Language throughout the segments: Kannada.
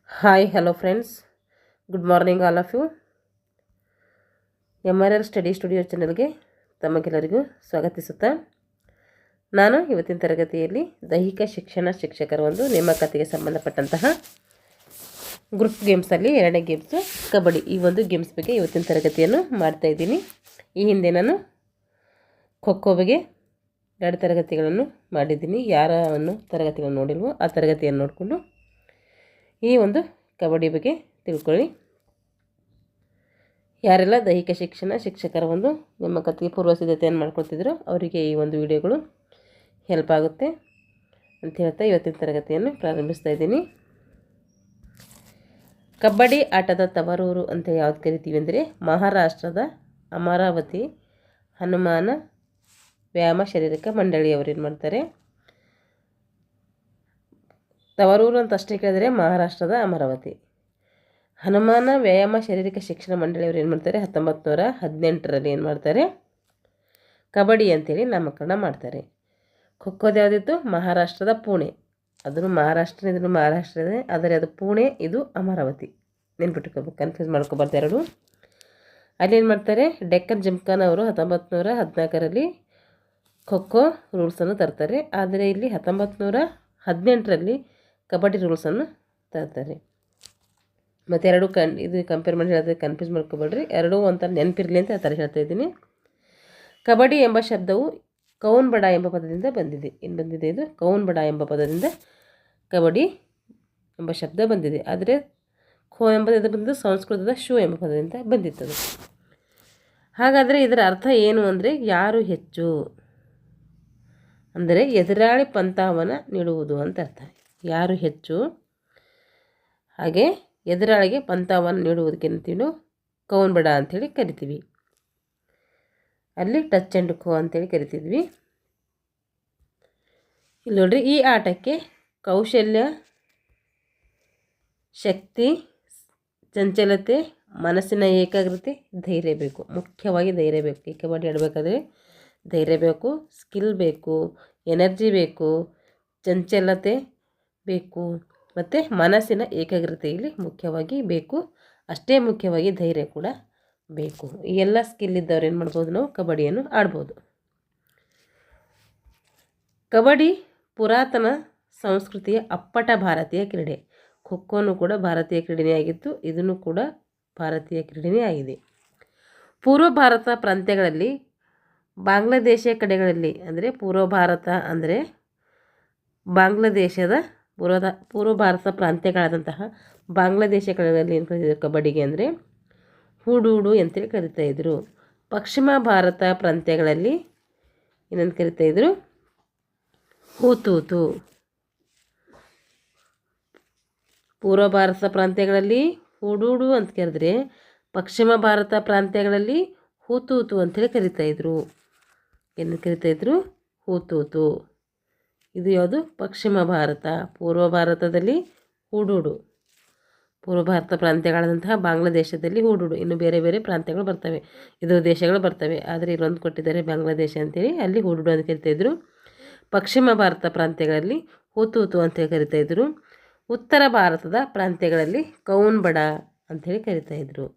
Hi hello friends, good morning all of you. MRR study studio ಚಾನಲ್ಗೆ ತಮಗೆಲ್ಲರಿಗೂ ಸ್ವಾಗತಿಸುತ್ತಾ, ನಾನು ಇವತ್ತಿನ ತರಗತಿಯಲ್ಲಿ ದೈಹಿಕ ಶಿಕ್ಷಣ ಶಿಕ್ಷಕರ ಒಂದು ನೇಮಕಾತಿಗೆ ಸಂಬಂಧಪಟ್ಟಂತಹ ಗ್ರೂಪ್ ಗೇಮ್ಸಲ್ಲಿ ಎರಡನೇ ಗೇಮ್ಸು ಕಬಡ್ಡಿ, ಈ ಒಂದು ಗೇಮ್ಸ್ ಬಗ್ಗೆ ಇವತ್ತಿನ ತರಗತಿಯನ್ನು ಮಾಡ್ತಾಯಿದ್ದೀನಿ. ಈ ಹಿಂದೆ ನಾನು ಖೋ ಖೋ ಬಗ್ಗೆ 2 ತರಗತಿಗಳನ್ನು ಮಾಡಿದ್ದೀನಿ. ಯಾರನ್ನು ತರಗತಿಗಳನ್ನು ನೋಡಿಲ್ವೋ ಆ ತರಗತಿಯನ್ನು ನೋಡಿಕೊಂಡು ಈ ಒಂದು ಕಬಡ್ಡಿ ಬಗ್ಗೆ ತಿಳ್ಕೊಳ್ಳಿ. ಯಾರೆಲ್ಲ ದೈಹಿಕ ಶಿಕ್ಷಣ ಶಿಕ್ಷಕರ ಒಂದು ನೇಮಕಾತಿಗೆ ಪೂರ್ವ ಸಿದ್ಧತೆಯನ್ನು ಮಾಡ್ಕೊಳ್ತಿದ್ರು ಅವರಿಗೆ ಈ ಒಂದು ವಿಡಿಯೋಗಳು ಹೆಲ್ಪ್ ಆಗುತ್ತೆ ಅಂತ ಹೇಳ್ತಾ ಇವತ್ತಿನ ತರಗತಿಯನ್ನು ಪ್ರಾರಂಭಿಸ್ತಾ ಇದ್ದೀನಿ. ಕಬಡ್ಡಿ ಆಟದ ತವರೂರು ಅಂತ ಯಾವ್ದು ಕರಿತೀವಿ ಅಂದರೆ ಮಹಾರಾಷ್ಟ್ರದ ಅಮರಾವತಿ ಹನುಮಾನ ವ್ಯಾಯಾಮ ಶಾರೀರಿಕ ಮಂಡಳಿಯವರು ಏನು ಮಾಡ್ತಾರೆ, ತವರೂರು ಅಂತ ಅಷ್ಟೇ ಕೇಳಿದರೆ ಮಹಾರಾಷ್ಟ್ರದ ಅಮರಾವತಿ. ಹನುಮಾನ ವ್ಯಾಯಾಮ ಶಾರೀರಿಕ ಶಿಕ್ಷಣ ಮಂಡಳಿಯವರು ಏನು ಮಾಡ್ತಾರೆ, 1918ರಲ್ಲಿ ಏನು ಮಾಡ್ತಾರೆ, ಕಬಡ್ಡಿ ಅಂತೇಳಿ ನಾಮಕರಣ ಮಾಡ್ತಾರೆ. ಖೋ ಖೋದು ಯಾವುದಿತ್ತು, ಮಹಾರಾಷ್ಟ್ರದ ಪುಣೆ, ಅದನ್ನು ಮಹಾರಾಷ್ಟ್ರ, ಇದನ್ನು ಮಹಾರಾಷ್ಟ್ರ ಇದೆ, ಆದರೆ ಅದು ಪುಣೆ, ಇದು ಅಮರಾವತಿ. ನೆನ್ಪಿಟ್ಕೋಬೇಕು, ಕನ್ಫ್ಯೂಸ್ ಮಾಡ್ಕೊಬಾರ್ದು ಎರಡು. ಅಲ್ಲಿ ಏನು ಮಾಡ್ತಾರೆ, ಡೆಕ್ಕನ್ ಜಿಮ್ಖಾನ್ ಅವರು 1914ರಲ್ಲಿ ಖೋ ಖೋ ರೂಲ್ಸನ್ನು ತರ್ತಾರೆ. ಆದರೆ ಇಲ್ಲಿ 1918ರಲ್ಲಿ ಕಬಡ್ಡಿ ರೂಲ್ಸನ್ನು ತರ್ತಾರೆ. ಮತ್ತು ಎರಡು ಇದು ಕಂಪೇರ್ ಮಾಡಿ ಹೇಳಿದ್ರೆ ಕನ್ಫ್ಯೂಸ್ ಮಾಡ್ಕೊಬೇಡ್ರಿ, ಎರಡೂ ಒಂಥರ ನೆನಪಿರಲಿ ಅಂತ ಆ ಥರ ಹೇಳ್ತಾ ಇದ್ದೀನಿ. ಕಬಡ್ಡಿ ಎಂಬ ಶಬ್ದವು ಕೌನ್ ಬಡ ಎಂಬ ಪದದಿಂದ ಬಂದಿದೆ. ಏನು ಬಂದಿದೆ ಇದು, ಕೌನ್ ಬಡ ಎಂಬ ಪದದಿಂದ ಕಬಡ್ಡಿ ಎಂಬ ಶಬ್ದ ಬಂದಿದೆ. ಆದರೆ ಖೋ ಎಂಬುದು ಬಂದು ಸಂಸ್ಕೃತದ ಶೂ ಎಂಬ ಪದದಿಂದ ಬಂದಿತ್ತದು. ಹಾಗಾದರೆ ಇದರ ಅರ್ಥ ಏನು ಅಂದರೆ, ಯಾರು ಹೆಚ್ಚು ಅಂದರೆ ಎದುರಾಳಿ ಪಂಥವನ್ನು ನೀಡುವುದು ಅಂತ ಅರ್ಥ. ಯಾರು ಹೆಚ್ಚು, ಹಾಗೆ ಎದುರಾಳಿಗೆ ಪಂಥವನ್ನು ನೀಡುವುದಕ್ಕೆ ಅಂತೀವಿ ಕೌನ್ ಬಡ ಅಂಥೇಳಿ ಕರಿತೀವಿ. ಅಲ್ಲಿ ಟಚ್ ಆ್ಯಂಡ್ ಖೋ ಅಂತೇಳಿ ಕರಿತಿದ್ವಿ. ಇಲ್ಲಿ ನೋಡ್ರಿ, ಈ ಆಟಕ್ಕೆ ಕೌಶಲ್ಯ, ಶಕ್ತಿ, ಚಂಚಲತೆ, ಮನಸ್ಸಿನ ಏಕಾಗ್ರತೆ, ಧೈರ್ಯ ಬೇಕು. ಮುಖ್ಯವಾಗಿ ಧೈರ್ಯ ಬೇಕು. ಈ ಕಬಡ್ಡಿ ಆಡಬೇಕಾದ್ರೆ ಧೈರ್ಯ ಬೇಕು, ಸ್ಕಿಲ್ ಬೇಕು, ಎನರ್ಜಿ ಬೇಕು, ಚಂಚಲತೆ ಬೇಕು, ಮತ್ತು ಮನಸ್ಸಿನ ಏಕಾಗ್ರತೆ ಇಲ್ಲಿ ಮುಖ್ಯವಾಗಿ ಬೇಕು. ಅಷ್ಟೇ ಮುಖ್ಯವಾಗಿ ಧೈರ್ಯ ಕೂಡ ಬೇಕು. ಈ ಎಲ್ಲ ಸ್ಕಿಲ್ ಇದ್ದವ್ರು ಏನು ಮಾಡ್ಬೋದು, ನಾವು ಕಬಡ್ಡಿಯನ್ನು ಆಡ್ಬೋದು. ಕಬಡ್ಡಿ ಪುರಾತನ ಸಂಸ್ಕೃತಿಯ ಅಪ್ಪಟ ಭಾರತೀಯ ಕ್ರೀಡೆ. ಖೋ ಖೋನು ಕೂಡ ಭಾರತೀಯ ಕ್ರೀಡೆಯೇ ಆಗಿತ್ತು, ಇದನ್ನು ಕೂಡ ಭಾರತೀಯ ಕ್ರೀಡೆಯೇ ಆಗಿದೆ. ಪೂರ್ವ ಭಾರತ ಪ್ರಾಂತ್ಯಗಳಲ್ಲಿ, ಬಾಂಗ್ಲಾದೇಶ ಕಡೆಗಳಲ್ಲಿ, ಅಂದರೆ ಪೂರ್ವ ಭಾರತ ಅಂದರೆ ಬಾಂಗ್ಲಾದೇಶದ ಪೂರ್ವ ಭಾರತ ಪ್ರಾಂತ್ಯಗಳಾದಂತಹ ಬಾಂಗ್ಲಾದೇಶ ಕಡೆಗಳಲ್ಲಿ ಏನು ಕರೀತಿದ್ರು ಕಬಡ್ಡಿಗೆ ಅಂದರೆ ಹೂಡೂಡು ಅಂತೇಳಿ ಕರಿತಾಯಿದ್ರು. ಪಶ್ಚಿಮ ಭಾರತ ಪ್ರಾಂತ್ಯಗಳಲ್ಲಿ ಏನಂತ ಕರಿತಾಯಿದ್ರು, ಹೂತೂತು. ಪೂರ್ವ ಭಾರತ ಪ್ರಾಂತ್ಯಗಳಲ್ಲಿ ಹೂಡೂಡು ಅಂತ ಕರೆದ್ರೆ, ಪಶ್ಚಿಮ ಭಾರತ ಪ್ರಾಂತ್ಯಗಳಲ್ಲಿ ಹೂತೂತು ಅಂತೇಳಿ ಕರಿತಾಯಿದ್ರು. ಏನು ಕರಿತಾಯಿದ್ರು, ಹೂತೂತು. ಇದು ಯಾವುದು, ಪಶ್ಚಿಮ ಭಾರತ. ಪೂರ್ವ ಭಾರತದಲ್ಲಿ ಹೂಡೂಡು, ಪೂರ್ವ ಭಾರತ ಪ್ರಾಂತ್ಯಗಳಾದಂತಹ ಬಾಂಗ್ಲಾದೇಶದಲ್ಲಿ ಹೂಡೂಡು. ಇನ್ನು ಬೇರೆ ಬೇರೆ ಪ್ರಾಂತ್ಯಗಳು ಬರ್ತವೆ, ಇದು ದೇಶಗಳು ಬರ್ತವೆ. ಆದರೆ ಇಲ್ಲೊಂದು ಕೊಟ್ಟಿದ್ದಾರೆ ಬಾಂಗ್ಲಾದೇಶ ಅಂತೇಳಿ, ಅಲ್ಲಿ ಹೂಡೂಡು ಅಂತ ಕರಿತಾಯಿದ್ರು. ಪಶ್ಚಿಮ ಭಾರತ ಪ್ರಾಂತ್ಯಗಳಲ್ಲಿ ಹೂತೂತು ಅಂತೇಳಿ ಕರಿತಾಯಿದ್ರು. ಉತ್ತರ ಭಾರತದ ಪ್ರಾಂತ್ಯಗಳಲ್ಲಿ ಕೌನ್ ಬಡ ಅಂಥೇಳಿ ಕರಿತಾಯಿದ್ರು.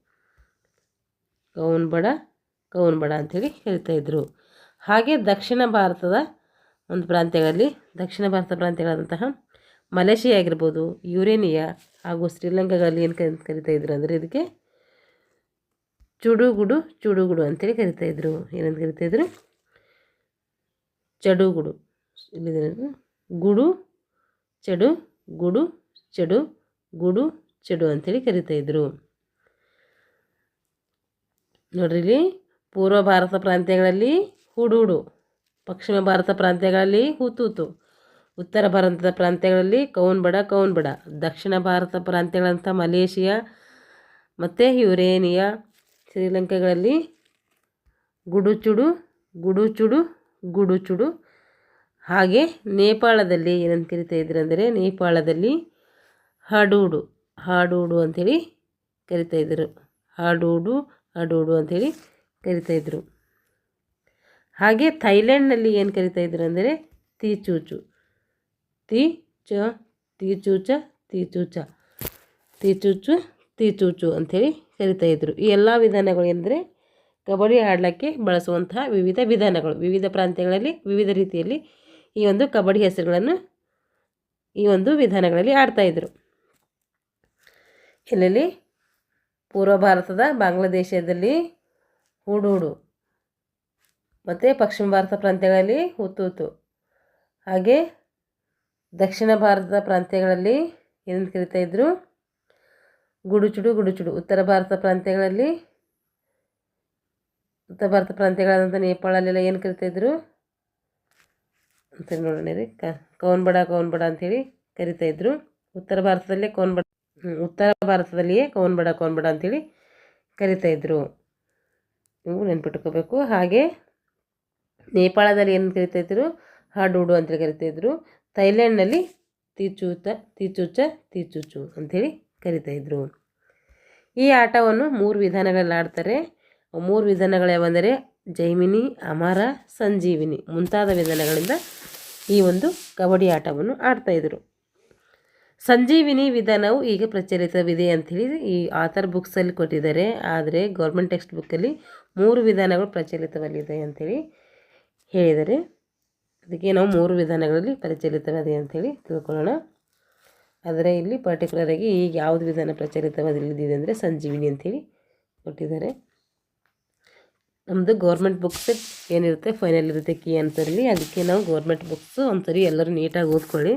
ಕೌನ್ ಬಡ ಅಂಥೇಳಿ ಕರಿತಾಯಿದ್ರು. ಹಾಗೆ ದಕ್ಷಿಣ ಭಾರತದ ಒಂದು ಪ್ರಾಂತ್ಯಗಳಲ್ಲಿ, ದಕ್ಷಿಣ ಭಾರತ ಪ್ರಾಂತ್ಯಗಳಾದಂತಹ ಮಲೇಷಿಯಾ ಆಗಿರ್ಬೋದು, ಯುರೇನಿಯಾ ಹಾಗೂ ಶ್ರೀಲಂಕಾಗಳಲ್ಲಿ ಏನು ಕರಿತಾಯಿದ್ರು ಅಂದರೆ ಇದಕ್ಕೆ ಚುಡುಗುಡು ಅಂತೇಳಿ ಕರಿತಾಯಿದ್ರು. ಏನಂತ ಕರಿತಾಯಿದ್ರು, ಚಡುಗುಡು. ಇಲ್ಲಿದೆ ಗುಡು ಚಡು, ಗುಡು ಚಡು, ಗುಡು ಚಡು ಅಂಥೇಳಿ ಕರಿತಾಯಿದ್ರು. ನೋಡ್ರಿ, ಇಲ್ಲಿ ಪೂರ್ವ ಭಾರತ ಪ್ರಾಂತ್ಯಗಳಲ್ಲಿ ಹೂಡೂಡು, ಪಶ್ಚಿಮ ಭಾರತ ಪ್ರಾಂತ್ಯಗಳಲ್ಲಿ ಹೂತೂತು, ಉತ್ತರ ಭಾರತದ ಪ್ರಾಂತ್ಯಗಳಲ್ಲಿ ಕೌನ್ ಬಡ, ದಕ್ಷಿಣ ಭಾರತ ಪ್ರಾಂತ್ಯಗಳಂಥ ಮಲೇಷಿಯಾ ಮತ್ತು ಯುರೇನಿಯಾ, ಶ್ರೀಲಂಕಾಗಳಲ್ಲಿ ಗುಡು ಚುಡು. ಹಾಗೆ ನೇಪಾಳದಲ್ಲಿ ಏನಂತ ಕರಿತಾಯಿದ್ರು ಅಂದರೆ, ನೇಪಾಳದಲ್ಲಿ ಹಾಡೂಡು ಅಂಥೇಳಿ ಕರಿತಾಯಿದ್ರು. ಹಾಡೂಡು ಅಂಥೇಳಿ ಕರಿತಾಯಿದ್ರು. ಹಾಗೆ ಥೈಲ್ಯಾಂಡ್ನಲ್ಲಿ ಏನು ಕರಿತಾಯಿದ್ರು ಅಂದರೆ ತೀಚೂಚ. ತೀಚೂಚು ತೀಚೂಚು ಅಂಥೇಳಿ ಕರಿತಾಯಿದ್ರು. ಈ ಎಲ್ಲ ವಿಧಾನಗಳು ಎಂದರೆ ಕಬಡ್ಡಿ ಆಡಲಿಕ್ಕೆ ಬಳಸುವಂತಹ ವಿವಿಧ ವಿಧಾನಗಳು. ವಿವಿಧ ಪ್ರಾಂತ್ಯಗಳಲ್ಲಿ ವಿವಿಧ ರೀತಿಯಲ್ಲಿ ಈ ಒಂದು ಕಬಡ್ಡಿ ಹೆಸರುಗಳನ್ನು ಈ ಒಂದು ವಿಧಾನಗಳಲ್ಲಿ ಆಡ್ತಾಯಿದ್ರು. ಎಲ್ಲೆಲ್ಲಿ ಪೂರ್ವ ಭಾರತದ ಬಾಂಗ್ಲಾದೇಶದಲ್ಲಿ ಹೂಡು ಮತ್ತು ಪಶ್ಚಿಮ ಭಾರತ ಪ್ರಾಂತ್ಯಗಳಲ್ಲಿ ಹುತ್ತು, ಹಾಗೆ ದಕ್ಷಿಣ ಭಾರತದ ಪ್ರಾಂತ್ಯಗಳಲ್ಲಿ ಏನಂತ ಕರಿತಾಯಿದ್ರು ಗುಡುಚುಡು. ಉತ್ತರ ಭಾರತ ಪ್ರಾಂತ್ಯಗಳಾದಂಥ ನೇಪಾಳಲ್ಲೆಲ್ಲ ಏನು ಕರಿತಾಯಿದ್ರು ಅಂತೇಳಿ ನೋಡೋಣ ರೀ. ಕೌನ್ಬಡ ಅಂಥೇಳಿ ಕರಿತಾಯಿದ್ರು. ಉತ್ತರ ಭಾರತದಲ್ಲಿಯೇ ಕೌನ್ಬಡ ಅಂಥೇಳಿ ಕರಿತಾಯಿದ್ರು. ನೀವು ನೆನ್ಪಿಟ್ಕೋಬೇಕು. ಹಾಗೆ ನೇಪಾಳದಲ್ಲಿ ಏನು ಕರಿತಾಯಿದ್ರು ಹಾಡೂಡು ಅಂತೇಳಿ ಕರಿತಾಯಿದ್ರು. ಥೈಲ್ಯಾಂಡ್ನಲ್ಲಿ ತೀಚೂಚು ಅಂಥೇಳಿ ಕರಿತಾಯಿದ್ರು. ಈ ಆಟವನ್ನು 3 ವಿಧಾನಗಳಲ್ಲಿ ಆಡ್ತಾರೆ. 3 ವಿಧಾನಗಳು ಯಾವಂದರೆ ಜೈಮಿನಿ, ಅಮರ, ಸಂಜೀವಿನಿ ಮುಂತಾದ ವಿಧಾನಗಳಿಂದ ಈ ಒಂದು ಕಬಡ್ಡಿ ಆಟವನ್ನು ಆಡ್ತಾಯಿದ್ರು. ಸಂಜೀವಿನಿ ವಿಧಾನವು ಈಗ ಪ್ರಚಲಿತವಿದೆ ಅಂಥೇಳಿ ಈ ಆಥರ್ ಬುಕ್ಸಲ್ಲಿ ಕೊಟ್ಟಿದ್ದಾರೆ. ಆದರೆ ಗೌರ್ಮೆಂಟ್ ಟೆಕ್ಸ್ಟ್ ಬುಕ್ಕಲ್ಲಿ 3 ವಿಧಾನಗಳು ಪ್ರಚಲಿತವಲ್ಲಿದೆ ಅಂಥೇಳಿ ಹೇಳಿದ್ದಾರೆ. ಅದಕ್ಕೆ ನಾವು 3 ವಿಧಾನಗಳಲ್ಲಿ ಪ್ರಚಲಿತವಿದೆ ಅಂಥೇಳಿ ತಿಳ್ಕೊಳ್ಳೋಣ. ಆದರೆ ಇಲ್ಲಿ ಪರ್ಟಿಕ್ಯುಲರಾಗಿ ಈಗ ಯಾವುದು ವಿಧಾನ ಪ್ರಚಲಿತವಾದಿದೆ ಅಂದರೆ ಸಂಜೀವಿನಿ ಅಂಥೇಳಿ ಕೊಟ್ಟಿದ್ದಾರೆ. ನಮ್ಮದು ಗೌರ್ಮೆಂಟ್ ಬುಕ್ಸ್ ಏನಿರುತ್ತೆ ಫೈನಲ್ ಇರುತ್ತೆ ಕೀ ಆನ್ಸರಲ್ಲಿ. ಅದಕ್ಕೆ ನಾವು ಗೌರ್ಮೆಂಟ್ ಬುಕ್ಸು ಒಂದ್ಸರಿ ಎಲ್ಲರೂ ನೀಟಾಗಿ ಓದ್ಕೊಳ್ಳಿ.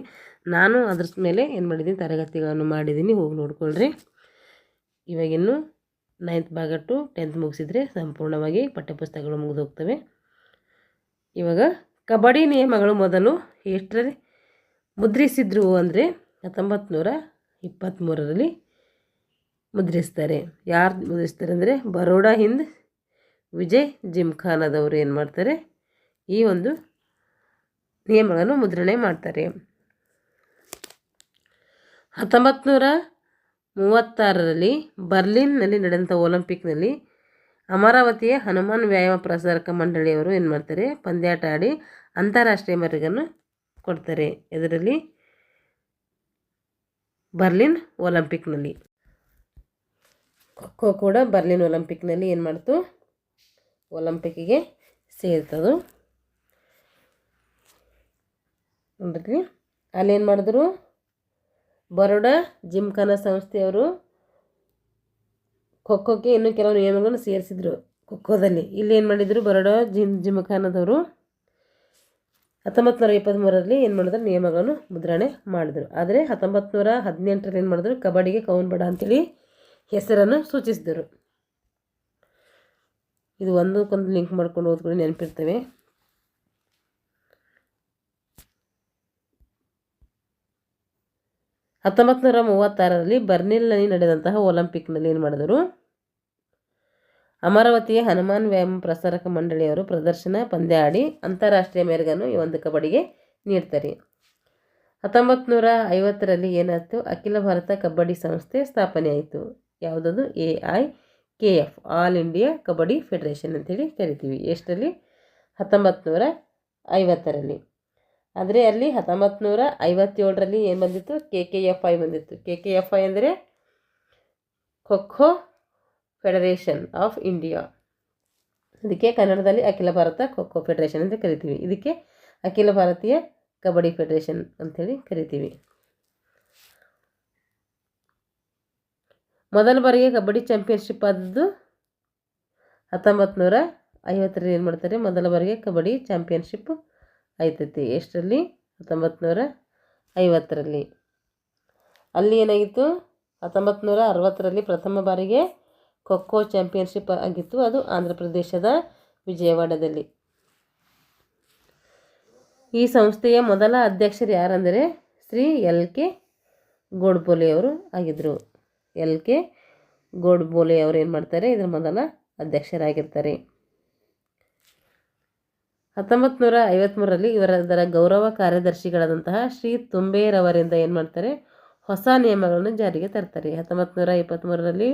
ನಾನು ಅದ್ರ ಮೇಲೆ ಏನು ಮಾಡಿದ್ದೀನಿ ತರಗತಿಗಳನ್ನು ಮಾಡಿದ್ದೀನಿ, ಹೋಗಿ ನೋಡ್ಕೊಳ್ರಿ. ಇವಾಗಿನ್ನು 9th ಭಾಗ ಟು 10th ಮುಗಿಸಿದರೆ ಸಂಪೂರ್ಣವಾಗಿ ಪಠ್ಯಪುಸ್ತಕಗಳು ಮುಗಿದು ಹೋಗ್ತವೆ. ಇವಾಗ ಕಬಡ್ಡಿ ನಿಯಮಗಳು ಮೊದಲು ಎಷ್ಟರಲ್ಲಿ ಮುದ್ರಿಸಿದ್ರು ಅಂದರೆ 1923ರಲ್ಲಿ ಮುದ್ರಿಸ್ತಾರೆ. ಯಾರು ಮುದ್ರಿಸ್ತಾರೆ ಅಂದರೆ ಬರೋಡಾ ಹಿಂದ್ ವಿಜಯ್ ಜಿಮ್ಖಾನದವರು ಏನು ಮಾಡ್ತಾರೆ ಈ ಒಂದು ನಿಯಮಗಳನ್ನು ಮುದ್ರಣೆ ಮಾಡ್ತಾರೆ. 1936ರಲ್ಲಿ ಬರ್ಲಿನ್ನಲ್ಲಿ ನಡೆದಂಥ ಒಲಿಂಪಿಕ್ನಲ್ಲಿ ಅಮರಾವತಿಯ ಹನುಮಾನ್ ವ್ಯಾಯಾಮ ಪ್ರಸಾರಕ ಮಂಡಳಿಯವರು ಏನು ಮಾಡ್ತಾರೆ ಪಂದ್ಯಾಟ ಆಡಿ ಅಂತಾರಾಷ್ಟ್ರೀಯ ಮೆರುಗನ್ನು ಕೊಡ್ತಾರೆ. ಇದರಲ್ಲಿ ಬರ್ಲಿನ್ ಒಲಿಂಪಿಕ್ನಲ್ಲಿ ಖೋ ಕೂಡ ಬರ್ಲಿನ್ ಒಲಿಂಪಿಕ್ನಲ್ಲಿ ಏನು ಮಾಡ್ತು ಒಲಿಂಪಿಕ್ಕಿಗೆ ಸೇರ್ತದು ನೋಡ್ರಿ. ಅಲ್ಲೇನು ಮಾಡಿದ್ರು ಬರೋಡಾ ಜಿಮ್ಖಾನಾ ಸಂಸ್ಥೆಯವರು ಖೋಖೋಕ್ಕೆ ಇನ್ನೂ ಕೆಲವು ನಿಯಮಗಳನ್ನು ಸೇರಿಸಿದ್ರು ಖೋಖೋದಲ್ಲಿ. ಇಲ್ಲಿ ಏನು ಮಾಡಿದರು ಬರೋಡಾ ಜಿಮ್ಖಾನದವರು 1923ರಲ್ಲಿ ಏನು ಮಾಡಿದ್ರು ನಿಯಮಗಳನ್ನು ಮುದ್ರಣೆ ಮಾಡಿದ್ರು. ಆದರೆ 1918ರಲ್ಲಿ ಏನು ಮಾಡಿದ್ರು ಕಬಡ್ಡಿಗೆ ಕೌನ್ಬಡ ಅಂತೇಳಿ ಹೆಸರನ್ನು ಸೂಚಿಸಿದರು. ಇದು ಒಂದಕ್ಕೊಂದು ಲಿಂಕ್ ಮಾಡ್ಕೊಂಡು ಓದ್ಕೊಂಡು ನೆನಪಿರ್ತವೆ. 1936ರಲ್ಲಿ ಬರ್ಲಿನ್ನಲ್ಲಿ ನಡೆದಂತಹ ಒಲಿಂಪಿಕ್ನಲ್ಲಿ ಏನು ಮಾಡಿದರು ಅಮರಾವತಿಯ ಹನುಮಾನ್ ವ್ಯಾಯಾಮ ಪ್ರಸಾರಕ ಮಂಡಳಿಯವರು ಪ್ರದರ್ಶನ ಪಂದ್ಯ ಆಡಿ ಅಂತಾರಾಷ್ಟ್ರೀಯ ಮೆರುಗನ್ನು ಈ ಒಂದು ಕಬಡ್ಡಿಗೆ ನೀಡ್ತಾರೆ. 1950ರಲ್ಲಿ ಏನಾಯಿತು ಅಖಿಲ ಭಾರತ ಕಬಡ್ಡಿ ಸಂಸ್ಥೆ ಸ್ಥಾಪನೆ ಆಯಿತು. ಯಾವುದದು AIKF all India kabaddi federation ಅಂತೇಳಿ ಕರಿತೀವಿ. ಎಷ್ಟರಲ್ಲಿ 1950ರಲ್ಲಿ. ಆದರೆ ಅಲ್ಲಿ 1957ರಲ್ಲಿ ಏನು ಬಂದಿತ್ತು KKFI ಬಂದಿತ್ತು. KKFI ಅಂದರೆ ಖೋಖೋ ಫೆಡರೇಷನ್ ಆಫ್ ಇಂಡಿಯಾ. ಇದಕ್ಕೆ ಕನ್ನಡದಲ್ಲಿ ಅಖಿಲ ಭಾರತ ಖೋಖೋ ಫೆಡರೇಷನ್ ಅಂತ ಕರಿತೀವಿ. ಇದಕ್ಕೆ ಅಖಿಲ ಭಾರತೀಯ ಕಬಡ್ಡಿ ಫೆಡರೇಷನ್ ಅಂಥೇಳಿ ಕರಿತೀವಿ. ಮೊದಲ ಬಾರಿಗೆ ಕಬಡ್ಡಿ ಚಾಂಪಿಯನ್ಶಿಪ್ ಆದದ್ದು 1950ರಲ್ಲಿ ಏನು ಮಾಡ್ತಾರೆ ಮೊದಲ ಬಾರಿಗೆ ಕಬಡ್ಡಿ ಚಾಂಪಿಯನ್ಶಿಪ್ ಆಯ್ತೈತಿ. ಎಷ್ಟರಲ್ಲಿ 1950ರಲ್ಲಿ. ಅಲ್ಲಿ ಏನಾಗಿತ್ತು 1960ರಲ್ಲಿ ಪ್ರಥಮ ಬಾರಿಗೆ ಖೋಖೋ ಚಾಂಪಿಯನ್ಶಿಪ್ ಆಗಿತ್ತು. ಅದು ಆಂಧ್ರ ಪ್ರದೇಶದ ವಿಜಯವಾಡದಲ್ಲಿ. ಈ ಸಂಸ್ಥೆಯ ಮೊದಲ ಅಧ್ಯಕ್ಷರು ಯಾರಂದರೆ ಶ್ರೀ LK ಗೋಡ್ಬೋಲೆ ಅವರು ಆಗಿದ್ದರು. LK ಗೋಡ್ಬೋಲೆ ಅವರು ಏನು ಮಾಡ್ತಾರೆ ಇದರ ಮೊದಲ ಅಧ್ಯಕ್ಷರಾಗಿರ್ತಾರೆ. 1953ರಲ್ಲಿ ಇದರ ಗೌರವ ಕಾರ್ಯದರ್ಶಿಗಳಾದಂತಹ ಶ್ರೀ ತುಂಬೆರವರಿಂದ ಏನು ಮಾಡ್ತಾರೆ ಹೊಸ ನಿಯಮಗಳನ್ನು ಜಾರಿಗೆ ತರ್ತಾರೆ. 1923ರಲ್ಲಿ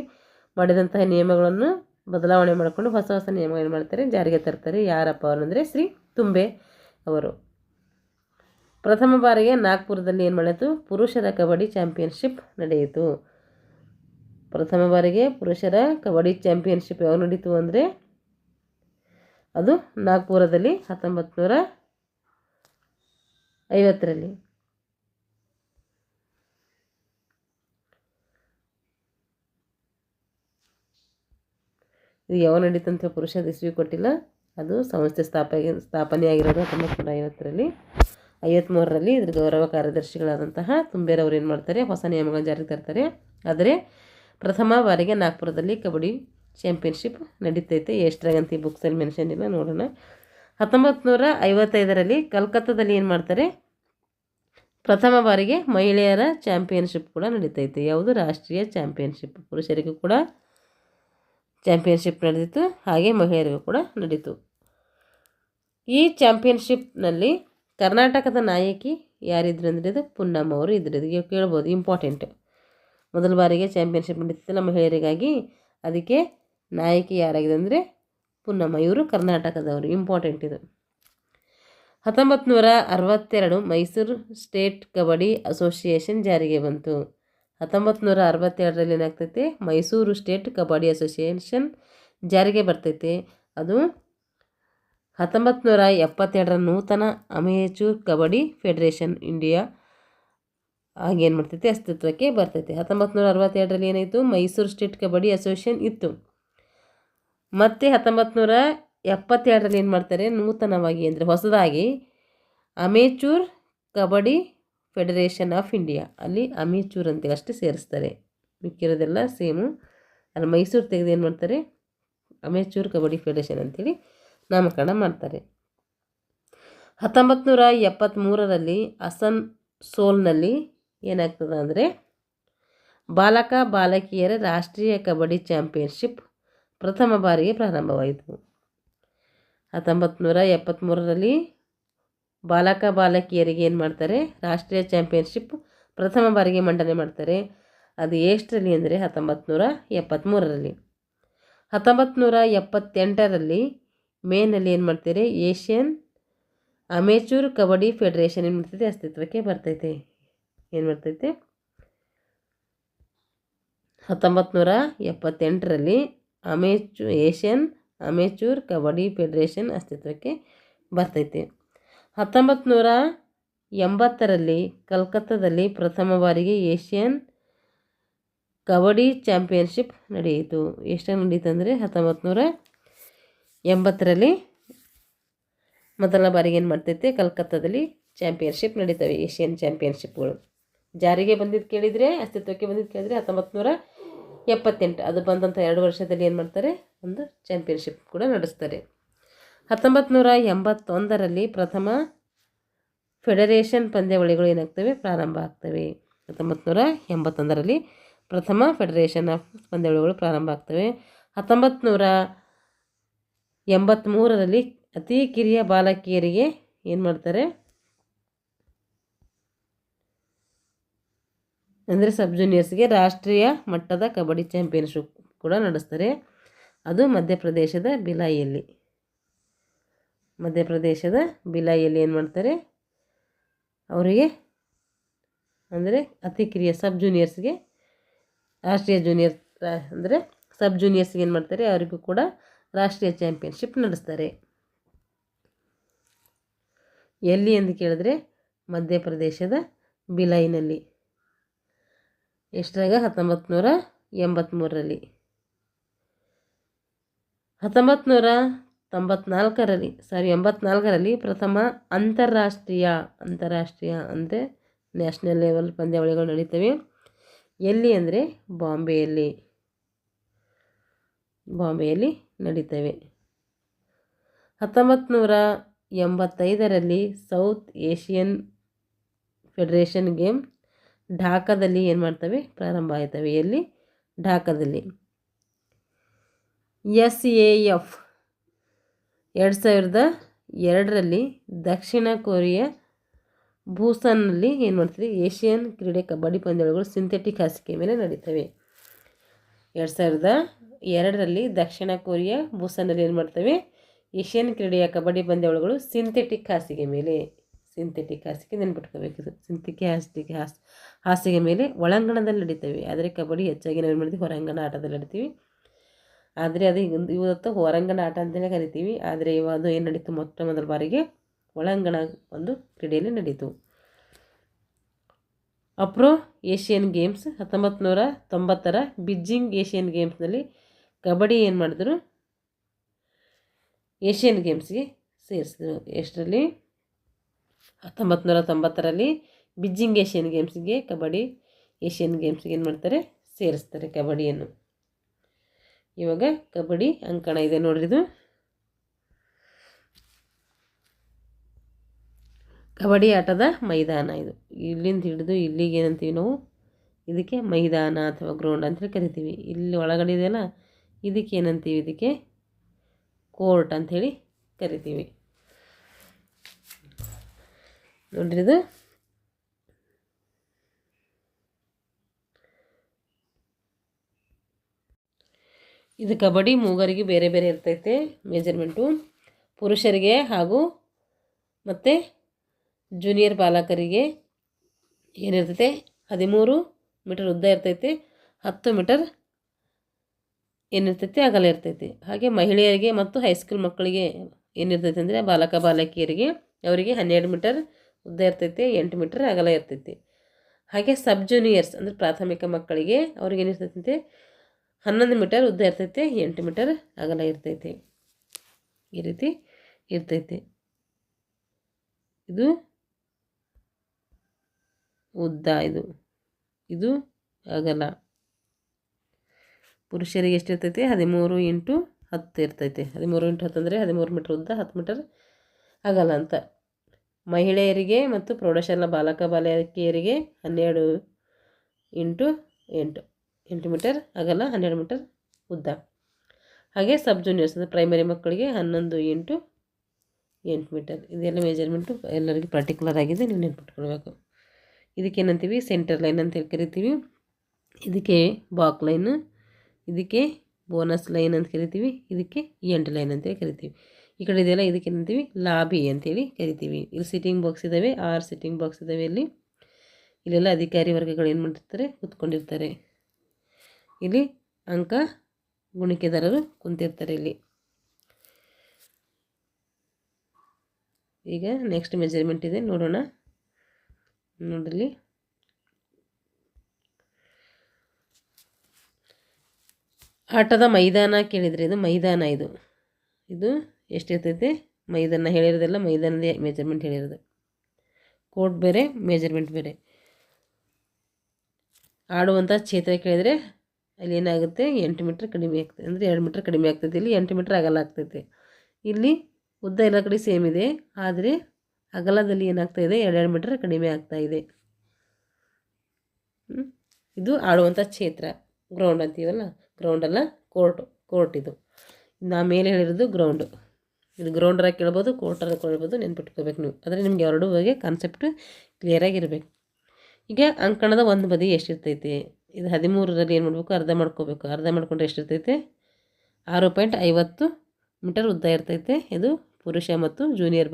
ಮಾಡಿದಂತಹ ನಿಯಮಗಳನ್ನು ಬದಲಾವಣೆ ಮಾಡಿಕೊಂಡು ಹೊಸ ನಿಯಮಗಳು ಏನು ಮಾಡ್ತಾರೆ ಜಾರಿಗೆ ತರ್ತಾರೆ. ಯಾರಪ್ಪ ಅವರು ಅಂದರೆ ಶ್ರೀ ತುಂಬೆ ಅವರು. ಪ್ರಥಮ ಬಾರಿಗೆ ನಾಗ್ಪುರದಲ್ಲಿ ಏನು ಮಾಡಿತು ಪುರುಷರ ಕಬಡ್ಡಿ ಚಾಂಪಿಯನ್ಶಿಪ್ ನಡೆಯಿತು. ಪ್ರಥಮ ಬಾರಿಗೆ ಪುರುಷರ ಕಬಡ್ಡಿ ಚಾಂಪಿಯನ್ಶಿಪ್ ಯಾವಾಗ ನಡೀತು ಅಂದರೆ ಅದು ನಾಗ್ಪುರದಲ್ಲಿ 1950ರಲ್ಲಿ. ಇದು ಯಾವಾಗ ನಡೀತಂತ ಪುರುಷದ ಇಸ್ವಿ ಕೊಟ್ಟಿಲ್ಲ. ಅದು ಸಂಸ್ಥೆ ಸ್ಥಾಪನೆಯಾಗಿರೋದು 1950ರಲ್ಲಿ. 53ರಲ್ಲಿ ಇದ್ರ ಗೌರವ ಕಾರ್ಯದರ್ಶಿಗಳಾದಂತಹ ತುಂಬೇರವರು ಏನು ಮಾಡ್ತಾರೆ, ಹೊಸ ನಿಯಮಗಳನ್ನು ಜಾರಿಗೆ ತರ್ತಾರೆ. ಆದರೆ ಪ್ರಥಮ ಬಾರಿಗೆ ನಾಗ್ಪುರದಲ್ಲಿ ಕಬಡ್ಡಿ ಚಾಂಪಿಯನ್ಶಿಪ್ ನಡೀತೈತೆ. ಎಷ್ಟರಾಗಂತ ಈ ಬುಕ್ಸಲ್ಲಿ ಮೆನ್ಷನ್ ಇಲ್ಲ, ನೋಡೋಣ. 1955ರಲ್ಲಿ ಕಲ್ಕತ್ತಾದಲ್ಲಿ ಏನು ಮಾಡ್ತಾರೆ, ಪ್ರಥಮ ಬಾರಿಗೆ ಮಹಿಳೆಯರ ಚಾಂಪಿಯನ್ಶಿಪ್ ಕೂಡ ನಡೀತೈತೆ. ಯಾವುದು? ರಾಷ್ಟ್ರೀಯ ಚಾಂಪಿಯನ್ಶಿಪ್. ಪುರುಷರಿಗೂ ಕೂಡ ಚಾಂಪಿಯನ್ಶಿಪ್ ನಡೆದಿತ್ತು, ಹಾಗೆ ಮಹಿಳೆಯರಿಗೂ ಕೂಡ ನಡೀತು. ಈ ಚಾಂಪಿಯನ್ಶಿಪ್ನಲ್ಲಿ ಕರ್ನಾಟಕದ ನಾಯಕಿ ಯಾರಿದ್ರು ಅಂದರೆ ಇದು ಪುನ್ನಮ್ಮ ಅವರು ಇದ್ರು. ಇದಕ್ಕೆ ಕೇಳ್ಬೋದು, ಇಂಪಾರ್ಟೆಂಟ್. ಮೊದಲ ಬಾರಿಗೆ ಚಾಂಪಿಯನ್ಶಿಪ್ ನಡೀತಿತ್ತಲ್ಲ ಮಹಿಳೆಯರಿಗಾಗಿ, ಅದಕ್ಕೆ ನಾಯಕಿ ಯಾರಾಗಿದೆ ಅಂದರೆ ಪುನ್ನಮ್ಮ. ಇವರು ಕರ್ನಾಟಕದವರು, ಇಂಪಾರ್ಟೆಂಟ್ ಇದು. 1962 ಮೈಸೂರು ಸ್ಟೇಟ್ ಕಬಡ್ಡಿ ಅಸೋಸಿಯೇಷನ್ ಜಾರಿಗೆ ಬಂತು. 1962ರಲ್ಲಿ ಏನಾಗ್ತೈತೆ, ಮೈಸೂರು ಸ್ಟೇಟ್ ಕಬಡ್ಡಿ ಅಸೋಸಿಯೇಷನ್ ಜಾರಿಗೆ ಬರ್ತೈತೆ. ಅದು 1972ರ ನೂತನ ಅಮೇಚೂರ್ ಕಬಡ್ಡಿ ಫೆಡರೇಷನ್ ಇಂಡಿಯಾ ಆಗೇನು ಮಾಡ್ತೈತೆ, ಅಸ್ತಿತ್ವಕ್ಕೆ ಬರ್ತೈತೆ. 1962ರಲ್ಲಿ ಏನಾಯಿತು, ಮೈಸೂರು ಸ್ಟೇಟ್ ಕಬಡ್ಡಿ ಅಸೋಸಿಯೇಷನ್ ಇತ್ತು. ಮತ್ತು 1972ರಲ್ಲಿ ಏನು ಮಾಡ್ತಾರೆ, ನೂತನವಾಗಿ ಅಂದರೆ ಹೊಸದಾಗಿ amateur kabaddi federation of India, ಅಲ್ಲಿ ಅಮೇಚೂರ್ ಅಂತೇಳಿ ಅಷ್ಟೇ ಸೇರಿಸ್ತಾರೆ, ಮಿಕ್ಕಿರೋದೆಲ್ಲ ಸೇಮು. ಅಲ್ಲಿ ಮೈಸೂರು ತೆಗೆದು ಏನು ಮಾಡ್ತಾರೆ, ಅಮೇಚೂರ್ ಕಬಡ್ಡಿ ಫೆಡರೇಷನ್ ಅಂತೇಳಿ ನಾಮಕರಣ ಮಾಡ್ತಾರೆ. 1973ರಲ್ಲಿ ಅಸನ್ಸೋಲ್ನಲ್ಲಿ ಏನಾಗ್ತದೆ ಅಂದರೆ ಬಾಲಕ ಬಾಲಕಿಯರ ರಾಷ್ಟ್ರೀಯ ಕಬಡ್ಡಿ ಚಾಂಪಿಯನ್ಶಿಪ್ ಪ್ರಥಮ ಬಾರಿಗೆ ಪ್ರಾರಂಭವಾಯಿತು. 1973ರಲ್ಲಿ ಬಾಲಕ ಬಾಲಕಿಯರಿಗೆ ಏನು ಮಾಡ್ತಾರೆ, ರಾಷ್ಟ್ರೀಯ ಚಾಂಪಿಯನ್ಶಿಪ್ ಪ್ರಥಮ ಬಾರಿಗೆ ಮಂಡನೆ ಮಾಡ್ತಾರೆ. ಅದು ಎಷ್ಟರಲ್ಲಿ ಅಂದರೆ 1973ರಲ್ಲಿ. 1978ರಲ್ಲಿ ಮೇನಲ್ಲಿ ಏನು ಮಾಡ್ತಾರೆ, ಏಷ್ಯನ್ ಅಮೇಚೂರ್ ಕಬಡ್ಡಿ ಫೆಡರೇಷನ್ ಏನು ಮಾಡ್ತೈತೆ, ಅಸ್ತಿತ್ವಕ್ಕೆ ಬರ್ತೈತೆ. ಏನು ಮಾಡ್ತೈತೆ, 1978ರಲ್ಲಿ ಏಷ್ಯನ್ ಅಮೇಚೂರ್ ಕಬಡ್ಡಿ ಫೆಡರೇಷನ್ ಅಸ್ತಿತ್ವಕ್ಕೆ ಬರ್ತೈತೆ. 1980ರಲ್ಲಿ ಕಲ್ಕತ್ತಾದಲ್ಲಿ ಪ್ರಥಮ ಬಾರಿಗೆ ಏಷ್ಯನ್ ಕಬಡ್ಡಿ ಚಾಂಪಿಯನ್ಶಿಪ್ ನಡೆಯಿತು. ಎಷ್ಟಾಗಿ ನಡೀತು ಅಂದರೆ 1980ರಲ್ಲಿ ಮೊದಲ ಬಾರಿಗೆ ಏನು ಮಾಡ್ತೈತೆ, ಕಲ್ಕತ್ತಾದಲ್ಲಿ ಚಾಂಪಿಯನ್ಶಿಪ್ ನಡೀತವೆ. ಏಷ್ಯನ್ ಚಾಂಪಿಯನ್ಶಿಪ್ಗಳು ಜಾರಿಗೆ ಬಂದಿದ್ದು ಕೇಳಿದರೆ, ಅಸ್ತಿತ್ವಕ್ಕೆ ಬಂದಿದ್ದು ಕೇಳಿದರೆ 1978. ಅದು ಬಂದಂಥ 2 ವರ್ಷದಲ್ಲಿ ಏನು ಮಾಡ್ತಾರೆ, ಒಂದು ಚಾಂಪಿಯನ್ಶಿಪ್ ಕೂಡ ನಡೆಸ್ತಾರೆ. 1981ರಲ್ಲಿ ಪ್ರಥಮ ಫೆಡರೇಷನ್ ಪಂದ್ಯಾವಳಿಗಳು ಏನಾಗ್ತವೆ, ಪ್ರಾರಂಭ ಆಗ್ತವೆ. 1981ರಲ್ಲಿ ಪ್ರಥಮ ಫೆಡರೇಷನ್ ಆಫ್ ಪಂದ್ಯಾವಳಿಗಳು ಪ್ರಾರಂಭ ಆಗ್ತವೆ. 1983ರಲ್ಲಿ ಅತಿ ಕಿರಿಯ ಬಾಲಕಿಯರಿಗೆ ಏನು ಮಾಡ್ತಾರೆ ಅಂದರೆ ಸಬ್ ಜೂನಿಯರ್ಸ್ಗೆ ರಾಷ್ಟ್ರೀಯ ಮಟ್ಟದ ಕಬಡ್ಡಿ ಚಾಂಪಿಯನ್ಶಿಪ್ ಕೂಡ ನಡೆಸ್ತಾರೆ. ಅದು ಮಧ್ಯಪ್ರದೇಶದ ಭಿಲಾಯಿಯಲ್ಲಿ ಏನು ಮಾಡ್ತಾರೆ, ಅವರಿಗೆ ಅಂದರೆ ಅತಿ ಕಿರಿಯ ಸಬ್ ಜೂನಿಯರ್ಸ್ಗೆ, ರಾಷ್ಟ್ರೀಯ ಜೂನಿಯರ್ ಅಂದರೆ ಸಬ್ ಜೂನಿಯರ್ಸ್ಗೆ ಏನು ಮಾಡ್ತಾರೆ, ಅವರಿಗೂ ಕೂಡ ರಾಷ್ಟ್ರೀಯ ಚಾಂಪಿಯನ್ಶಿಪ್ ನಡೆಸ್ತಾರೆ. ಎಲ್ಲಿ ಎಂದು ಕೇಳಿದ್ರೆ ಮಧ್ಯಪ್ರದೇಶದ ಭಿಲಾಯಿನಲ್ಲಿ. ಎಷ್ಟರಾಗ, 1983ರಲ್ಲಿ. 1984ರಲ್ಲಿ ಪ್ರಥಮ ಅಂತಾರಾಷ್ಟ್ರೀಯ ಅಂದರೆ ನ್ಯಾಷನಲ್ ಲೆವೆಲ್ ಪಂದ್ಯಾವಳಿಗಳು ನಡೀತವೆ. ಎಲ್ಲಿ ಅಂದರೆ ಬಾಂಬೆಯಲ್ಲಿ ನಡೀತವೆ. 1985ರಲ್ಲಿ ಸೌತ್ ಏಷಿಯನ್ ಫೆಡರೇಷನ್ ಗೇಮ್ ಢಾಕಾದಲ್ಲಿ ಏನು ಮಾಡ್ತವೆ, ಪ್ರಾರಂಭ ಆಯ್ತವೆ. ಎಲ್ಲಿ? ಢಾಕಾದಲ್ಲಿ. SAF 2002ರಲ್ಲಿ ದಕ್ಷಿಣ ಕೊರಿಯಾ ಬೂಸಾನ್ನಲ್ಲಿ ಏನು ಮಾಡ್ತದೆ, ಏಷ್ಯನ್ ಕ್ರೀಡೆ ಕಬಡ್ಡಿ ಪಂದ್ಯಾವಳಿಗಳು ಸಿಂಥೆಟಿಕ್ ಹಾಸಿಗೆ ಮೇಲೆ ನಡೀತವೆ. 2002ರಲ್ಲಿ ದಕ್ಷಿಣ ಕೊರಿಯಾ ಬೂಸಾನ್ನಲ್ಲಿ ಏನು ಮಾಡ್ತವೆ, ಏಷ್ಯನ್ ಕ್ರೀಡೆಯ ಕಬಡ್ಡಿ ಪಂದ್ಯಾವಳಿಗಳು ಸಿಂಥೆಟಿಕ್ ಹಾಸಿಗೆ ಸಿಂಥೆಟಿಕ್ ಹಾಸಿಗೆ ನೆನ್ಪಿಟ್ಕೋಬೇಕಿದು. ಸಿಂಥೆಟಿಕ್ ಹಾಸಿಗೆ ಮೇಲೆ ಒಳಾಂಗಣದಲ್ಲಿ ನಡೀತವೆ. ಆದರೆ ಕಬಡ್ಡಿ ಹೆಚ್ಚಾಗಿ ನಾವು ಏನು ಮಾಡ್ತೀವಿ, ಹೊರಾಂಗಣ ಆಟದಲ್ಲಿ ಆಡ್ತೀವಿ. ಆದರೆ ಅದು ಇವತ್ತು ಹೊರಾಂಗಣ ಆಟ ಅಂತಲೇ ಕರಿತೀವಿ. ಆದರೆ ಅದು ಏನು ನಡೀತು, ಮೊದಲ ಬಾರಿಗೆ ಒಳಾಂಗಣ ಒಂದು ಕ್ರೀಡೆಯಲ್ಲಿ ನಡೀತು. ಅಪ್ರೋ ಏಷ್ಯನ್ ಗೇಮ್ಸ್ 1990ರ ಬೀಜಿಂಗ್ ಏಷ್ಯನ್ ಗೇಮ್ಸ್ನಲ್ಲಿ ಕಬಡ್ಡಿ ಏನು ಮಾಡಿದ್ರು, ಏಷ್ಯನ್ ಗೇಮ್ಸ್ಗೆ ಸೇರಿಸಿದ್ರು. ಎಷ್ಟರಲ್ಲಿ? 1990ರಲ್ಲಿ ಬೀಜಿಂಗ್ ಏಷ್ಯನ್ ಗೇಮ್ಸ್ಗೆ ಕಬಡ್ಡಿ ಏಷ್ಯನ್ ಗೇಮ್ಸ್ಗೆ ಏನು ಮಾಡ್ತಾರೆ, ಸೇರಿಸ್ತಾರೆ ಕಬಡ್ಡಿಯನ್ನು. ಇವಾಗ ಕಬಡ್ಡಿ ಅಂಕಣ ಇದೆ ನೋಡ್ರಿ. ಇದು ಕಬಡ್ಡಿ ಆಟದ ಮೈದಾನ. ಇದು ಇಲ್ಲಿಂದ ಹಿಡಿದು ಇಲ್ಲಿಗೆ ಏನಂತೀವಿ ನಾವು, ಇದಕ್ಕೆ ಮೈದಾನ ಅಥವಾ ಗ್ರೌಂಡ್ ಅಂತೇಳಿ ಕರಿತೀವಿ. ಇಲ್ಲಿ ಒಳಗಡೆ ಇದೆಯಲ್ಲ, ಇದಕ್ಕೆ ಏನಂತೀವಿ, ಇದಕ್ಕೆ ಕೋರ್ಟ್ ಅಂಥೇಳಿ ಕರಿತೀವಿ ನೋಡ್ರಿ. ಇದು ಕಬಡ್ಡಿ ಮೂಗರಿಗೆ ಬೇರೆ ಬೇರೆ ಇರ್ತೈತೆ ಮೆಜರ್ಮೆಂಟು. ಪುರುಷರಿಗೆ ಹಾಗೂ ಮತ್ತು ಜೂನಿಯರ್ ಬಾಲಕರಿಗೆ ಏನಿರ್ತೈತೆ, 13 ಮೀಟರ್ ಉದ್ದ ಇರ್ತೈತೆ, 10 ಮೀಟರ್ ಏನಿರ್ತೈತೆ ಅಗಲ ಇರ್ತೈತಿ. ಹಾಗೆ ಮಹಿಳೆಯರಿಗೆ ಮತ್ತು ಹೈಸ್ಕೂಲ್ ಮಕ್ಕಳಿಗೆ ಏನಿರ್ತೈತೆ ಅಂದರೆ ಬಾಲಕ ಬಾಲಕಿಯರಿಗೆ ಅವರಿಗೆ 12 ಮೀಟರ್ ಉದ್ದ ಇರ್ತೈತೆ, 8 ಮೀಟರ್ ಅಗಲ ಇರ್ತೈತಿ. ಹಾಗೆ ಸಬ್ ಜೂನಿಯರ್ಸ್ ಅಂದರೆ ಪ್ರಾಥಮಿಕ ಮಕ್ಕಳಿಗೆ ಅವ್ರಿಗೆ ಏನಿರ್ತೈತೆ, 11 ಮೀಟರ್ ಉದ್ದ ಇರ್ತೈತೆ, 8 ಮೀಟರ್ ಅಗಲ ಇರ್ತೈತೆ. ಈ ರೀತಿ ಇರ್ತೈತೆ. ಇದು ಉದ್ದ, ಇದು ಅಗಲ. ಪುರುಷರಿಗೆ ಎಷ್ಟಿರ್ತೈತೆ, 13 × 10 ಇರ್ತೈತೆ. 13 × 10 ಅಂದರೆ 13 ಮೀಟರ್ ಉದ್ದ, 10 ಮೀಟರ್ ಅಗಲ ಅಂತ. ಮಹಿಳೆಯರಿಗೆ ಮತ್ತು ಪ್ರೌಢಶಾಲಾ ಬಾಲಕ ಬಾಲಕಿಯರಿಗೆ 12 × 8 8 ಮೀಟರ್ ಅಗಲ, 12 ಮೀಟರ್ ಉದ್ದ. ಹಾಗೆ ಸಬ್ ಜೂನಿಯರ್ಸ್ ಅಂದರೆ ಪ್ರೈಮರಿ ಮಕ್ಕಳಿಗೆ 11 × 8 ಮೀಟರ್. ಇದೆಲ್ಲ ಮೆಜರ್ಮೆಂಟು ಎಲ್ಲರಿಗೂ ಪರ್ಟಿಕ್ಯುಲರ್ ಆಗಿದೆ, ನೀವು ನೆನ್ಪಿಟ್ಕೊಳ್ಬೇಕು. ಇದಕ್ಕೇನಂತೀವಿ, ಸೆಂಟರ್ ಲೈನ್ ಅಂತ ಕರಿತೀವಿ. ಇದಕ್ಕೆ ಬಾಕ್ ಲೈನ್, ಇದಕ್ಕೆ ಬೋನಸ್ ಲೈನ್ ಅಂತ ಕರಿತೀವಿ, ಇದಕ್ಕೆ ಎಂಡ್ ಲೈನ್ ಅಂತೇಳಿ ಕರಿತೀವಿ. ಈ ಕಡೆ ಇದೆಯಲ್ಲ, ಇದಕ್ಕೆ ಏನಂತೀವಿ, ಲಾಬಿ ಅಂತೇಳಿ ಕರಿತೀವಿ. ಇಲ್ಲಿ ಸಿಟ್ಟಿಂಗ್ ಬಾಕ್ಸ್ ಇದ್ದಾವೆ, 6 ಸಿಟ್ಟಿಂಗ್ ಬಾಕ್ಸ್ ಇದ್ದಾವೆ. ಇಲ್ಲೆಲ್ಲ ಅಧಿಕಾರಿ ವರ್ಗಗಳು ಏನು ಮಾಡ್ತಿರ್ತಾರೆ, ಕೂತ್ಕೊಂಡಿರ್ತಾರೆ. ಇಲ್ಲಿ ಅಂಕ ಗುಣಿಕೆದಾರರು ಕುಂತಿರ್ತಾರೆ ಇಲ್ಲಿ. ಈಗ ನೆಕ್ಸ್ಟ್ ಮೆಜರ್ಮೆಂಟ್ ಇದೆ, ನೋಡೋಣ. ನೋಡ್ರಿ, ಆಟದ ಮೈದಾನ ಕೇಳಿದರೆ ಇದು ಮೈದಾನ. ಇದು ಎಷ್ಟಿರ್ತೈತೆ ಮೈದಾನ ಹೇಳಿರೋದೆಲ್ಲ ಮೈದಾನದ ಮೆಜರ್ಮೆಂಟ್ ಹೇಳಿರೋದು. ಕೋರ್ಟ್ ಬೇರೆ, ಮೆಜರ್ಮೆಂಟ್ ಬೇರೆ. ಆಡುವಂಥ ಕ್ಷೇತ್ರ ಕೇಳಿದರೆ ಅಲ್ಲಿ ಏನಾಗುತ್ತೆ, 8 ಮೀಟ್ರ್ ಕಡಿಮೆ ಆಗ್ತದೆ, ಅಂದರೆ 2 ಮೀಟ್ರ್ ಕಡಿಮೆ ಆಗ್ತೈತೆ. ಇಲ್ಲಿ 8 ಮೀಟ್ರ್ ಅಗಲ ಆಗ್ತೈತೆ. ಇಲ್ಲಿ ಉದ್ದ ಎಲ್ಲ ಕಡೆ ಸೇಮ್ ಇದೆ, ಆದರೆ ಅಗಲದಲ್ಲಿ ಏನಾಗ್ತಾಯಿದೆ, 2 ಮೀಟ್ರ್ ಕಡಿಮೆ ಆಗ್ತಾಯಿದೆ. ಇದು ಆಡುವಂಥ ಕ್ಷೇತ್ರ, ಗ್ರೌಂಡ್ ಅಂತೀವಲ್ಲ, ಗ್ರೌಂಡ್ ಅಲ್ಲ, ಕೋರ್ಟ್. ಇದು ನಾ ಮೇಲೆ ಹೇಳಿರೋದು ಗ್ರೌಂಡು. ಇದು ಗ್ರೌಂಡರ ಕೇಳ್ಬೋದು, ಕೋರ್ಟರ ಕೇಳ್ಬೋದು, ನೆನ್ಪಿಟ್ಕೋಬೇಕು ನೀವು. ಆದರೆ ನಿಮ್ಗೆ ಎರಡೂ ಬಗ್ಗೆ ಕಾನ್ಸೆಪ್ಟ್ ಕ್ಲಿಯರಾಗಿರ್ಬೇಕು. ಈಗ ಅಂಕಣದ ಒಂದು ಬದಿ ಎಷ್ಟಿರ್ತೈತೆ, ಇದು 13ರಲ್ಲಿ ಏನು ಮಾಡಬೇಕು, ಅರ್ಧ ಮಾಡ್ಕೋಬೇಕು. ಅರ್ಧ ಮಾಡ್ಕೊಂಡ್ರೆ ಎಷ್ಟಿರ್ತೈತೆ, 6.50 ಮೀಟರ್ ಉದ್ದ ಇರ್ತೈತೆ. ಇದು ಪುರುಷ ಮತ್ತು ಜೂನಿಯರ್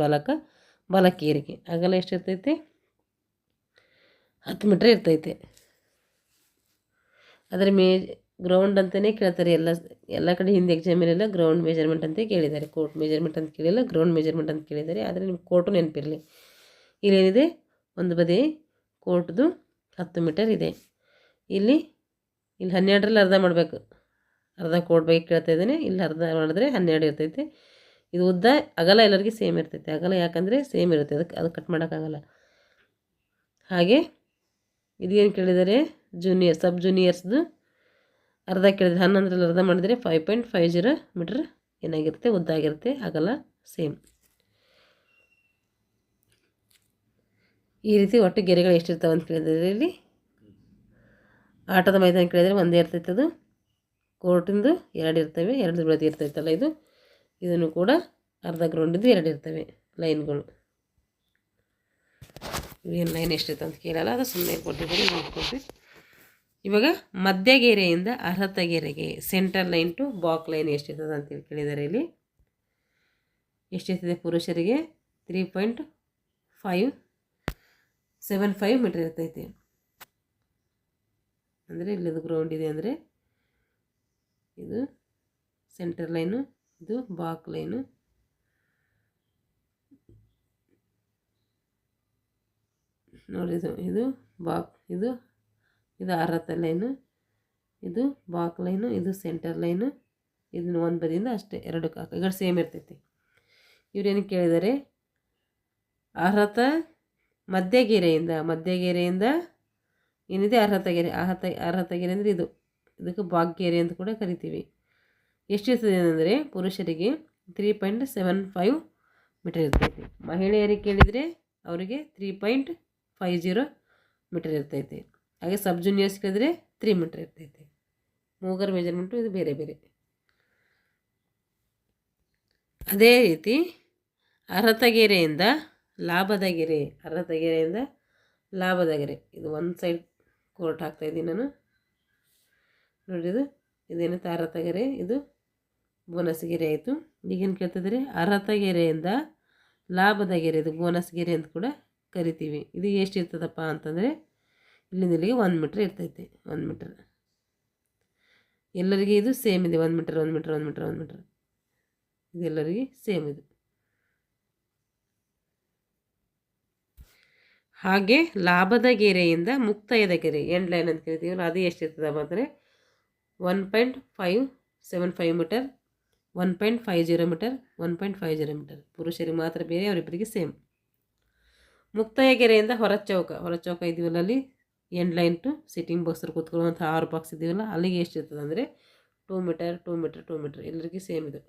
ಬಾಲಕಿಯರಿಗೆ. ಅಗಲ ಎಷ್ಟಿರ್ತೈತೆ, 10 ಮೀಟ್ರ್ ಇರ್ತೈತೆ. ಅದರ ಗ್ರೌಂಡ್ ಅಂತಲೇ ಕೇಳ್ತಾರೆ ಎಲ್ಲ ಕಡೆ. ಹಿಂದೆ ಎಕ್ಸಾಮಿನೆಲ್ಲ ಗ್ರೌಂಡ್ ಮೆಜರ್ಮೆಂಟ್ ಅಂತ ಕೇಳಿದ್ದಾರೆ, ಕೋರ್ಟ್ ಮೆಜರ್ಮೆಂಟ್ ಅಂತ ಕೇಳಿಲ್ಲ, ಗ್ರೌಂಡ್ ಮೆಜರ್ಮೆಂಟ್ ಅಂತ ಕೇಳಿದ್ದಾರೆ. ಆದರೆ ನಿಮ್ಗೆ ಕೋರ್ಟು ನೆನಪಿರಲಿ. ಇಲ್ಲೇನಿದೆ, ಒಂದು ಬದಿ ಕೋರ್ಟ್ದು 10 ಮೀಟರ್ ಇದೆ. ಇಲ್ಲಿ 12ರಲ್ಲಿ ಅರ್ಧ ಮಾಡಬೇಕು. ಅರ್ಧ ಕೋರ್ಟ್ ಬಗ್ಗೆ ಕೇಳ್ತಾ ಇದ್ದೇನೆ. ಇಲ್ಲಿ ಅರ್ಧ ಮಾಡಿದ್ರೆ 12 ಇರ್ತೈತೆ. ಇದು ಉದ್ದ ಅಗಲ ಎಲ್ಲರಿಗೂ ಸೇಮ್ ಇರ್ತೈತೆ. ಅಗಲ ಯಾಕಂದರೆ ಸೇಮ್ ಇರುತ್ತೆ, ಅದು ಕಟ್ ಮಾಡೋಕ್ಕಾಗಲ್ಲ. ಹಾಗೆ ಇದೇನು ಕೇಳಿದ್ದಾರೆ, ಸಬ್ ಜೂನಿಯರ್ಸ್ದು ಅರ್ಧ ಕೇಳಿದರೆ 11ರಲ್ಲಿ ಅರ್ಧ ಮಾಡಿದರೆ 5.50 ಮೀಟ್ರ್ ಏನಾಗಿರುತ್ತೆ, ಉದ್ದ ಆಗಿರುತ್ತೆ. ಅಗಲ ಸೇಮ್. ಈ ರೀತಿ ಒಟ್ಟು ಗೆರೆಗಳು ಎಷ್ಟಿರ್ತಾವೆ ಅಂತ ಕೇಳಿದರೆ, ಇಲ್ಲಿ ಆಟದ ಮೈದಾನ ಕೇಳಿದರೆ ಒಂದೇ ಇರ್ತೈತೆ. ಅದು ಕೋರ್ಟಿಂದು 2 ಇರ್ತವೆ, 2 ಬದಿ ಇರ್ತೈತಲ್ಲ ಇದನ್ನು ಕೂಡ ಅರ್ಧ ಗ್ರೌಂಡಿಂದು 2 ಇರ್ತವೆ ಲೈನ್ಗಳು. ಇವೇನು ಲೈನ್ ಎಷ್ಟಿರ್ತವೆ ಅಂತ ಕೇಳಲ್ಲ, ಅದು ಸುಮ್ಮನೆ ಕೊಟ್ಟಿದ್ದಾರೆ, ನೋಡ್ಕೊಡ್ರಿ. ಇವಾಗ ಮಧ್ಯಗೆರೆಯಿಂದ ಅರ್ಹತಾ ಗೆರೆಗೆ centre line to back line ಎಷ್ಟಿರ್ತದೆ ಅಂತೇಳಿ ಕೇಳಿದ್ದಾರೆ. ಇಲ್ಲಿ ಎಷ್ಟಿರ್ತದೆ, ಪುರುಷರಿಗೆ 3.50 575 ಮೀಟರ್ ಇರ್ತೈತಿ. ಅಂದರೆ ಇಲ್ಲದು ಗ್ರೌಂಡ್ ಇದೆ ಅಂದರೆ ಇದು ಸೆಂಟರ್ ಲೈನು, ಇದು ಬಾಕ್ ಲೈನು, ನೋಡಿ ಇದು ಬಾಕ್, ಇದು ಅರ್ಹತೆ ಲೈನು, ಇದು ಬಾಕ್ ಲೈನು, ಇದು ಸೆಂಟರ್ ಲೈನು, ಇದನ್ನು ಒಂದು ಬದಿಯಿಂದ ಅಷ್ಟೇ, ಎರಡು ಈಗ ಸೇಮ್ ಇರ್ತೈತಿ. ಇವ್ರೇನು ಕೇಳಿದರೆ ಅರ್ಹತ ಮಧ್ಯಗೆರೆಯಿಂದ ಏನಿದೆ ಅರ್ಹತಗೆರೆ ಅಂದರೆ ಇದಕ್ಕೆ ಭಾಗ್ಯಗೆರೆ ಅಂತ ಕೂಡ ಕರಿತೀವಿ. ಎಷ್ಟಿರ್ತದೆ ಅಂದರೆ ಪುರುಷರಿಗೆ 3.75 ಮೀಟರ್ ಇರ್ತೈತಿ. ಮಹಿಳೆಯರಿಗೆ ಕೇಳಿದರೆ ಅವರಿಗೆ 3.50 ಮೀಟರ್ ಇರ್ತೈತಿ. ಹಾಗೆ ಸಬ್ ಜೂನಿಯರ್ಸ್ ಕೇಳಿದರೆ 3 ಮೀಟರ್ ಇರ್ತೈತಿ. ಮೂಗರ ಮೆಜರ್ಮೆಂಟು ಇದು ಬೇರೆ ಬೇರೆ. ಅದೇ ರೀತಿ ಅರ್ಹತಗೆರೆಯಿಂದ ಲಾಭದ ಗೆರೆ ಇದು ಒಂದು ಸೈಡ್ ಕೋರ್ಟ್ ಹಾಕ್ತಾಯಿದ್ದೀನಿ ನಾನು. ನೋಡಿದು ಇದೇನಂತ ಅರ್ಹತಗೆರೆ, ಇದು ಬೋನಸ್ ಗೆರೆ ಆಯಿತು. ಈಗೇನು ಕೇಳ್ತಿದ್ರೆ ಅರ್ಹತಗೆರೆಯಿಂದ ಲಾಭದ ಗೆರೆ, ಇದು ಬೋನಸ್ ಗೆರೆ ಅಂತ ಕೂಡ ಕರಿತೀವಿ. ಇದು ಎಷ್ಟು ಇರ್ತದಪ್ಪ ಅಂತಂದರೆ ಇಲ್ಲಿಂದ ಇಲ್ಲಿಗೆ 1 ಮೀಟ್ರ್ ಇರ್ತೈತೆ. 1 ಮೀಟ್ರ್ ಎಲ್ಲರಿಗೆ ಇದು ಸೇಮ್ ಇದೆ. 1 ಮೀಟ್ರ್ ಇದೆಲ್ಲರಿಗೆ ಸೇಮ್ ಇದು. ಹಾಗೆ ಲಾಭದ ಗೆರೆಯಿಂದ ಮುಕ್ತಾಯದ ಗೆರೆ ಎಂಡ್ ಲೈನ್ ಅಂತ ಕರಿತೀವಲ್ಲ, ಅದು ಎಷ್ಟಿರ್ತದಪ್ಪ ಅಂದರೆ 1.575 ಮೀಟರ್, 1.50 ಮೀಟರ್, 1.50 ಮೀಟರ್. ಪುರುಷರಿಗೆ ಮಾತ್ರ ಬೇರೆ, ಅವರಿಬ್ಬರಿಗೆ ಸೇಮ್. ಮುಕ್ತಾಯ ಗೆರೆಯಿಂದ ಹೊರಚೌಕ ಇದೀವಲ್ಲ, ಅಲ್ಲಿ end line to sitting box ಕೂತ್ಕೊಳ್ಳುವಂಥ 6 ಬಾಕ್ಸ್ ಇದೀವಲ್ಲ, ಅಲ್ಲಿಗೆ ಎಷ್ಟಿರ್ತದೆ ಅಂದರೆ 2 ಮೀಟರ್ ಎಲ್ಲರಿಗೂ ಸೇಮ್ ಇದು.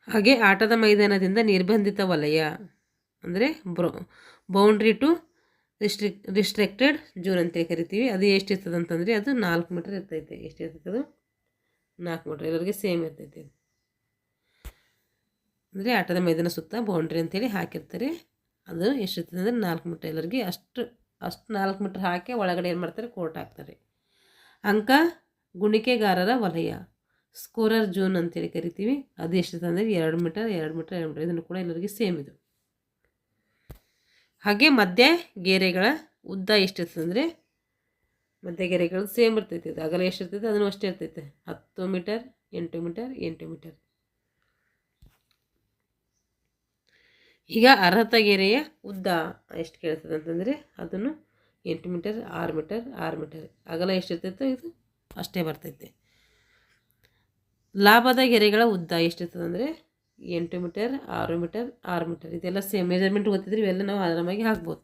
ಹಾಗೆ ಆಟದ ಮೈದಾನದಿಂದ ನಿರ್ಬಂಧಿತ ವಲಯ ಅಂದರೆ ಬೌಂಡ್ರಿ ಟು ರಿಸ್ಟ್ರಿಕ್ಟೆಡ್ ಜೋನ್ ಅಂತೇಳಿ ಕರಿತೀವಿ. ಅದು ಎಷ್ಟಿರ್ತದೆ ಅಂತಂದರೆ ಅದು 4 ಮೀಟರ್ ಇರ್ತೈತೆ. ಎಷ್ಟಿರ್ತೈತೆ ಅದು 4 ಮೀಟರ್ ಎಲ್ಲರಿಗೆ ಸೇಮ್ ಇರ್ತೈತೆ. ಅಂದರೆ ಆಟದ ಮೈದಾನ ಸುತ್ತ ಬೌಂಡ್ರಿ ಅಂತೇಳಿ ಹಾಕಿರ್ತಾರೆ. ಅದು ಎಷ್ಟಿರ್ತದೆ ಅಂದರೆ 4 ಮೀಟರ್ ಎಲ್ಲರಿಗೆ. ಅಷ್ಟು 4 ಮೀಟರ್ ಹಾಕಿ ಒಳಗಡೆ ಏನು ಮಾಡ್ತಾರೆ, ಕೋರ್ಟ್ ಹಾಕ್ತಾರೆ. ಅಂಕ ಗುಣಿಕೆಗಾರರ ವಲಯ ಸ್ಕೋರರ್ ಜೋನ್ ಅಂತೇಳಿ ಕರಿತೀವಿ. ಅದು ಎಷ್ಟಿರ್ತದೆ ಅಂದರೆ 2 ಮೀಟರ್. ಇದನ್ನು ಕೂಡ ಎಲ್ಲರಿಗೆ ಸೇಮ್ ಇದು. ಹಾಗೆ ಮಧ್ಯ ಗೆರೆಗಳ ಉದ್ದ ಎಷ್ಟಿರ್ತದೆ ಅಂದರೆ ಮಧ್ಯ ಗೆರೆಗಳು ಸೇಮ್ ಇರ್ತೈತೆ. ಇದು ಅಗಲ ಎಷ್ಟಿರ್ತೈತೆ ಅದನ್ನು ಅಷ್ಟೇ ಇರ್ತೈತೆ. 10 ಮೀಟರ್, 8 ಮೀಟರ್. ಈಗ ಅರ್ಹತಗೆರೆಯ ಉದ್ದ ಎಷ್ಟು ಕೇಳ್ತದೆ ಅಂತಂದರೆ ಅದನ್ನು 8 ಮೀಟರ್, 6 ಮೀಟರ್. ಅಗಲ ಎಷ್ಟಿರ್ತೈತೆ ಇದು ಅಷ್ಟೇ ಬರ್ತೈತೆ. ಲಾಭದ ಗೆರೆಗಳ ಉದ್ದ ಎಷ್ಟಿರ್ತದೆ ಅಂದರೆ 8 ಮೀಟರ್, 6 ಮೀಟರ್. ಇದೆಲ್ಲ ಸೇಮ್ ಮೆಜರ್ಮೆಂಟ್ ಗೊತ್ತಿದ್ರೆ ಇವೆಲ್ಲ ನಾವು ಆರಾಮಾಗಿ ಹಾಕ್ಬೋದು.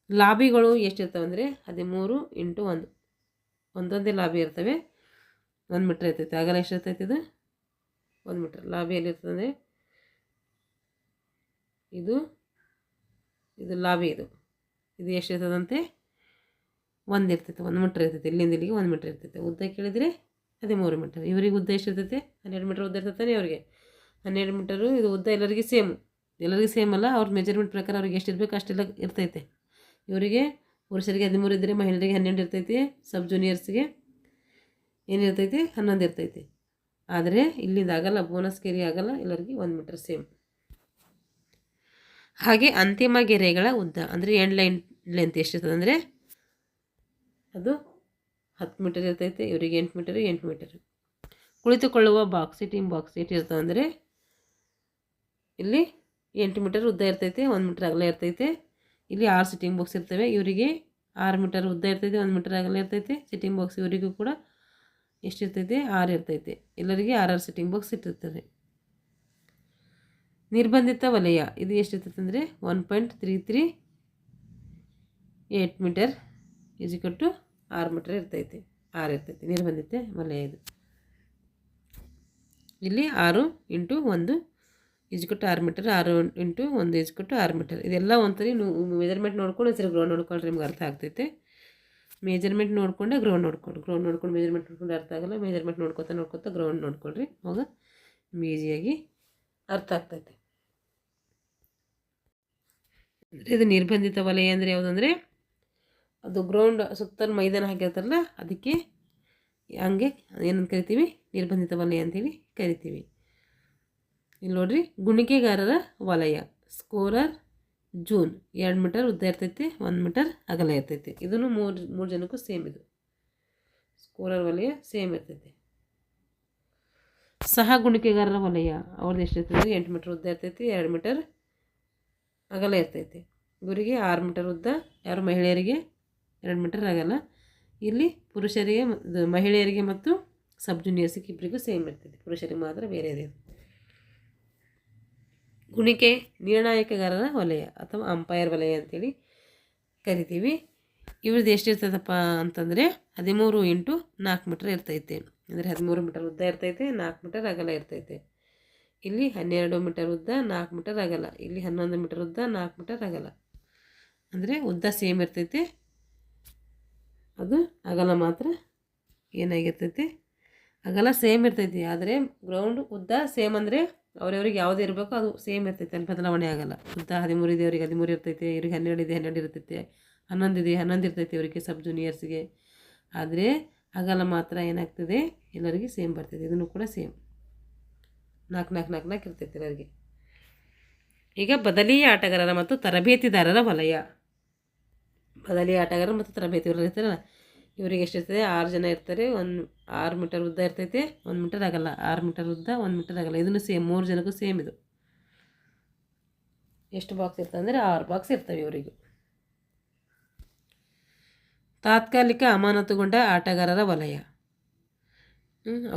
ಲಾಬಿಗಳು ಎಷ್ಟಿರ್ತವೆ ಅಂದರೆ 13 × 1 ಒಂದೊಂದೇ ಲಾಬಿ ಇರ್ತವೆ. 1 ಮೀಟರ್ ಇರ್ತೈತೆ. ಅಗಲ ಎಷ್ಟಿರ್ತೈತೆ ಇದು 1 ಮೀಟರ್. ಲಾಬಿಯಲ್ಲಿ ಇರ್ತದೆ ಅಂದರೆ ಇದು ಲಾಬಿ. ಇದು ಎಷ್ಟಿರ್ತದಂತೆ 1 ಇರ್ತೈತೆ. 1 ಮೀಟರ್ ಇರ್ತೈತೆ. ಇಲ್ಲಿಂದ ಇಲ್ಲಿಗೆ 1 ಮೀಟರ್ ಇರ್ತೈತೆ. ಉದ್ದ ಕೇಳಿದರೆ 13 ಮೀಟರ್. ಇವರಿಗೆ ಉದ್ದ ಎಷ್ಟಿರ್ತೈತೆ 12 ಮೀಟರ್ ಉದ್ದ ಇರ್ತೈತೆ ಅವರಿಗೆ. 12 ಮೀಟರು ಇದು ಉದ್ದ ಎಲ್ಲರಿಗೆ ಸೇಮ್ ಅಲ್ಲ. ಅವ್ರ ಮೆಜರ್ಮೆಂಟ್ ಪ್ರಕಾರ ಅವ್ರಿಗೆ ಎಷ್ಟಿರಬೇಕು ಅಷ್ಟೆಲ್ಲ ಇರ್ತೈತೆ. ಇವರಿಗೆ ಪುರುಷರಿಗೆ 13 ಇದ್ದರೆ ಮಹಿಳೆಯರಿಗೆ 12 ಇರ್ತೈತಿ. ಸಬ್ ಜೂನಿಯರ್ಸ್ಗೆ ಏನಿರ್ತೈತಿ 11 ಇರ್ತೈತಿ. ಆದರೆ ಇಲ್ಲಿಂದ ಆಗಲ್ಲ, ಬೋನಸ್ ಗೆರೆ ಆಗಲ್ಲ. ಎಲ್ಲರಿಗೆ 1 ಮೀಟರ್ ಸೇಮ್. ಹಾಗೆ ಅಂತಿಮ ಗೆರೆಗಳ ಉದ್ದ ಅಂದರೆ ಎಂಡ್ ಲೈನ್ ಲೆಂತ್ ಎಷ್ಟಿರ್ತದೆ ಅಂದರೆ ಅದು 10 ಮೀಟರ್ ಇರ್ತೈತೆ. ಇವರಿಗೆ 8 ಮೀಟರ್. ಕುಳಿತುಕೊಳ್ಳುವ ಬಾಕ್ಸ್, ಸಿಟ್ಟಿಂಗ್ ಬಾಕ್ಸ್ ಎಷ್ಟಿರ್ತದೆ ಅಂದರೆ ಇಲ್ಲಿ 8 ಮೀಟರ್ ಉದ್ದ ಇರ್ತೈತೆ, 1 ಮೀಟರ್ ಅಗಲ ಇರ್ತೈತೆ. ಇಲ್ಲಿ 6 ಸಿಟ್ಟಿಂಗ್ ಬಾಕ್ಸ್ ಇರ್ತವೆ. ಇವರಿಗೆ 6 ಮೀಟರ್ ಉದ್ದ ಇರ್ತೈತೆ, 1 ಮೀಟರ್ ಅಗಲ ಇರ್ತೈತೆ. ಸಿಟ್ಟಿಂಗ್ ಬಾಕ್ಸ್ ಇವರಿಗೂ ಕೂಡ ಎಷ್ಟಿರ್ತೈತೆ 6 ಇರ್ತೈತೆ. ಎಲ್ಲರಿಗೆ 6 ಸಿಟ್ಟಿಂಗ್ ಬಾಕ್ಸ್ ಇಟ್ಟಿರ್ತದೆ. ನಿರ್ಬಂಧಿತ ವಲಯ ಇದು ಎಷ್ಟಿರ್ತೈತೆ ಅಂದರೆ 1.338 ಮೀಟರ್ = 6 ಮೀಟರ್ ಇರ್ತೈತೆ. 6 ಇರ್ತೈತೆ ನಿರ್ಬಂಧಿತ ವಲಯ ಇದು. ಇಲ್ಲಿ 6 × 1 = 6 ಮೀಟರ್. 6 × 1 = 6 ಮೀಟರ್. ಇದೆಲ್ಲ ಒಂದ್ಸರಿ ಮೆಜರ್ಮೆಂಟ್ ನೋಡ್ಕೊಂಡು ಒಂದ್ಸರಿ ಗ್ರೌಂಡ್ ನೋಡ್ಕೊಂಡ್ರೆ ನಿಮ್ಗೆ ಅರ್ಥ ಆಗ್ತೈತೆ. ಮೆಜರ್ಮೆಂಟ್ ನೋಡಿಕೊಂಡೆ ಗ್ರೌಂಡ್ ನೋಡ್ಕೊಂಡು ಮೆಜರ್ಮೆಂಟ್ ನೋಡ್ಕೊಂಡು ಅರ್ಥ ಆಗಲ್ಲ. ಮೆಜರ್ಮೆಂಟ್ ನೋಡ್ಕೊತಾ ಗ್ರೌಂಡ್ ನೋಡ್ಕೊಳ್ರಿ. ಅವಾಗ ನಿಮ್ಗೆ ಈಸಿಯಾಗಿ ಅರ್ಥ ಆಗ್ತೈತೆ. ಅಂದರೆ ಇದು ನಿರ್ಬಂಧಿತ ವಲಯ ಅಂದರೆ ಯಾವುದಂದರೆ ಅದು ಗ್ರೌಂಡ್ ಸುತ್ತಲೂ ಮೈದಾನ ಹಾಕಿರ್ತಾರಲ್ಲ ಅದಕ್ಕೆ ಹಂಗೆ ಏನಂತ ಕರಿತೀವಿ, ನಿರ್ಬಂಧಿತ ವಲಯ ಅಂತೇಳಿ ಕರಿತೀವಿ. ಇಲ್ಲಿ ನೋಡ್ರಿ, ಗುಣಿಕೆಗಾರರ ವಲಯ ಸ್ಕೋರರ್ ಜೂನ್ 2 ಮೀಟರ್ ಉದ್ದ ಇರ್ತೈತಿ, 1 ಮೀಟರ್ ಅಗಲ ಇರ್ತೈತಿ. ಇದನ್ನು ಮೂರು ಜನಕ್ಕೂ ಸೇಮ್. ಇದು ಸ್ಕೋರರ್ ವಲಯ ಸೇಮ್ ಇರ್ತೈತಿ. ಸಹ ಗುಣಿಕೆಗಾರರ ವಲಯ ಅವ್ರದ್ದು ಎಷ್ಟಿರ್ತೈತಿ? 8 ಮೀಟರ್ ಉದ್ದ ಇರ್ತೈತಿ, 2 ಮೀಟರ್ ಅಗಲ ಇರ್ತೈತಿ. ಇವರಿಗೆ 6 ಮೀಟರ್ ಉದ್ದ, ಯಾರು ಮಹಿಳೆಯರಿಗೆ 2 ಮೀಟರ್ ಅಗಲ. ಇಲ್ಲಿ ಪುರುಷರಿಗೆ ಮಹಿಳೆಯರಿಗೆ ಮತ್ತು ಸಬ್ ಜೂನಿಯರ್ಸಿಗೆ ಇಬ್ಬರಿಗೂ ಸೇಮ್ ಇರ್ತೈತಿ, ಪುರುಷರಿಗೆ ಮಾತ್ರ ಬೇರೆ ಇದೆ. ಗುಣಿಕೆ ನಿರ್ಣಾಯಕಗಾರರ ವಲಯ ಅಥವಾ ಅಂಪೈರ್ ವಲಯ ಅಂತೇಳಿ ಕರಿತೀವಿ. ಇವ್ರದ್ದು ಎಷ್ಟಿರ್ತೈತಪ್ಪ ಅಂತಂದರೆ 13 × 4 ಮೀಟರ್ ಇರ್ತೈತೆ. ಅಂದರೆ 13 ಮೀಟರ್ ಉದ್ದ ಇರ್ತೈತೆ, 4 ಮೀಟರ್ ಅಗಲ ಇರ್ತೈತೆ. ಇಲ್ಲಿ 12 ಮೀಟರ್ ಉದ್ದ, 4 ಮೀಟರ್ ಅಗಲ. ಇಲ್ಲಿ 11 ಮೀಟರ್ ಉದ್ದ, 4 ಮೀಟರ್ ಅಗಲ. ಅಂದರೆ ಉದ್ದ ಸೇಮ್ ಇರ್ತೈತೆ, ಅದು ಅಗಲ ಮಾತ್ರ ಏನಾಗಿರ್ತೈತಿ? ಅಗಲ ಸೇಮ್ ಇರ್ತೈತಿ. ಆದರೆ ಗ್ರೌಂಡ್ ಉದ್ದ ಸೇಮ್ ಅಂದರೆ ಅವ್ರವ್ರಿಗೆ ಯಾವುದೇ ಇರಬೇಕು ಅದು ಸೇಮ್ ಇರ್ತೈತೆ, ಅಲ್ಲಿ ಬದಲಾವಣೆ ಆಗಲ್ಲ. ಉದ್ದ 13 ಇದೆ, ಅವ್ರಿಗೆ 13 ಇರ್ತೈತೆ. ಇವ್ರಿಗೆ 12 ಇದೆ, 12 ಇರ್ತೈತೆ. 11 ಇದೆ, 11 ಇರ್ತೈತೆ ಇವರಿಗೆ ಸಬ್ ಜೂನಿಯರ್ಸ್ಗೆ. ಆದರೆ ಅಗಲ ಮಾತ್ರ ಏನಾಗ್ತದೆ? ಎಲ್ಲರಿಗೆ ಸೇಮ್ ಬರ್ತೈತೆ. ಇದನ್ನು ಕೂಡ ಸೇಮ್ 4 4 4 4 ಇರ್ತೈತೆ ಎಲ್ಲರಿಗೆ. ಈಗ ಬದಲಿ ಆಟಗಾರರ ಮತ್ತು ತರಬೇತಿದಾರರ ವಲಯ. ಬದಲಿ ಆಟಗಾರರು ಮತ್ತು ತರಬೇತಿದಾರರು ಇರ್ತಾರಲ್ಲ, ಇವರಿಗೆ ಎಷ್ಟಿರ್ತದೆ? 6 ಜನ ಇರ್ತಾರೆ. 6 ಮೀಟರ್ ಉದ್ದ ಇರ್ತೈತೆ, 1 ಮೀಟರ್ ಆಗಲ್ಲ. 6 ಮೀಟರ್ ಉದ್ದ, 1 ಮೀಟರ್ ಆಗಲ್ಲ. ಇದನ್ನು ಸೇಮ್, 3 ಜನಕ್ಕೂ ಸೇಮ್. ಇದು ಎಷ್ಟು ಬಾಕ್ಸ್ ಇರ್ತದೆ ಅಂದರೆ 6 ಬಾಕ್ಸ್ ಇರ್ತವೆ ಇವರಿಗೂ. ತಾತ್ಕಾಲಿಕ ಅಮಾನತುಗೊಂಡ ಆಟಗಾರರ ವಲಯ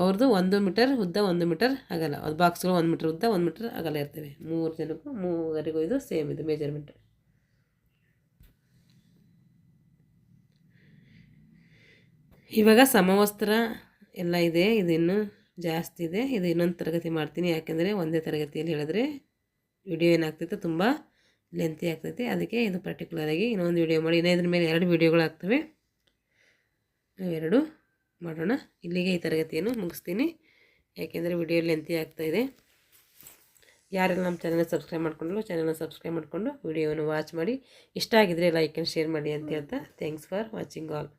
ಅವ್ರದ್ದು 1 ಮೀಟರ್ ಉದ್ದ, 1 ಮೀಟರ್ ಅಗಲ. ಅದು ಬಾಕ್ಸ್ಗಳು 1 ಮೀಟರ್ ಉದ್ದ, 1 ಮೀಟರ್ ಅಗಲ ಇರ್ತವೆ. 3 ಜನಕ್ಕೂ ಮೂವರಿಗೂ ಇದು ಸೇಮ್. ಇದು ಮೆಜರ್ಮೆಂಟ್. ಇವಾಗ ಸಮವಸ್ತ್ರ ಎಲ್ಲ ಇದೆ. ಇದು ಇನ್ನೂ ಜಾಸ್ತಿ ಇದೆ. ಇದು ಇನ್ನೊಂದು ತರಗತಿ ಮಾಡ್ತೀನಿ, ಯಾಕೆಂದರೆ ಒಂದೇ ತರಗತಿಯಲ್ಲಿ ಹೇಳಿದ್ರೆ ವಿಡಿಯೋ ಏನಾಗ್ತೈತೆ ತುಂಬ ಲೆಂತಿ ಆಗ್ತೈತೆ. ಅದಕ್ಕೆ ಇದು ಪರ್ಟಿಕ್ಯುಲರಾಗಿ ಇನ್ನೊಂದು ವಿಡಿಯೋ ಮಾಡಿ, ಇದ್ರ ಮೇಲೆ 2 ವಿಡಿಯೋಗಳು ಆಗ್ತವೆ. ನಾವೆರಡು ಮಾಡೋಣ. ಇಲ್ಲಿಗೆ ಈ ತರಗತಿಯನ್ನು ಮುಗಿಸ್ತೀನಿ, ಯಾಕೆಂದರೆ ವಿಡಿಯೋ ಲೆಂತಿ ಆಗ್ತಾಯಿದೆ. ಯಾರೆಲ್ಲ ನಮ್ಮ ಚಾನಲ್ನ ಸಬ್ಸ್ಕ್ರೈಬ್ ಮಾಡ್ಕೊಂಡ್ರು ಚಾನಲ್ನ ಸಬ್ಸ್ಕ್ರೈಬ್ ಮಾಡಿಕೊಂಡು ವಿಡಿಯೋವನ್ನು ವಾಚ್ ಮಾಡಿ. ಇಷ್ಟ ಆಗಿದರೆ ಲೈಕ್ ಆ್ಯಂಡ್ ಶೇರ್ ಮಾಡಿ ಅಂತ ಹೇಳ್ತಾ, ಥ್ಯಾಂಕ್ಸ್ ಫಾರ್ ವಾಚಿಂಗ್ ಆಲ್.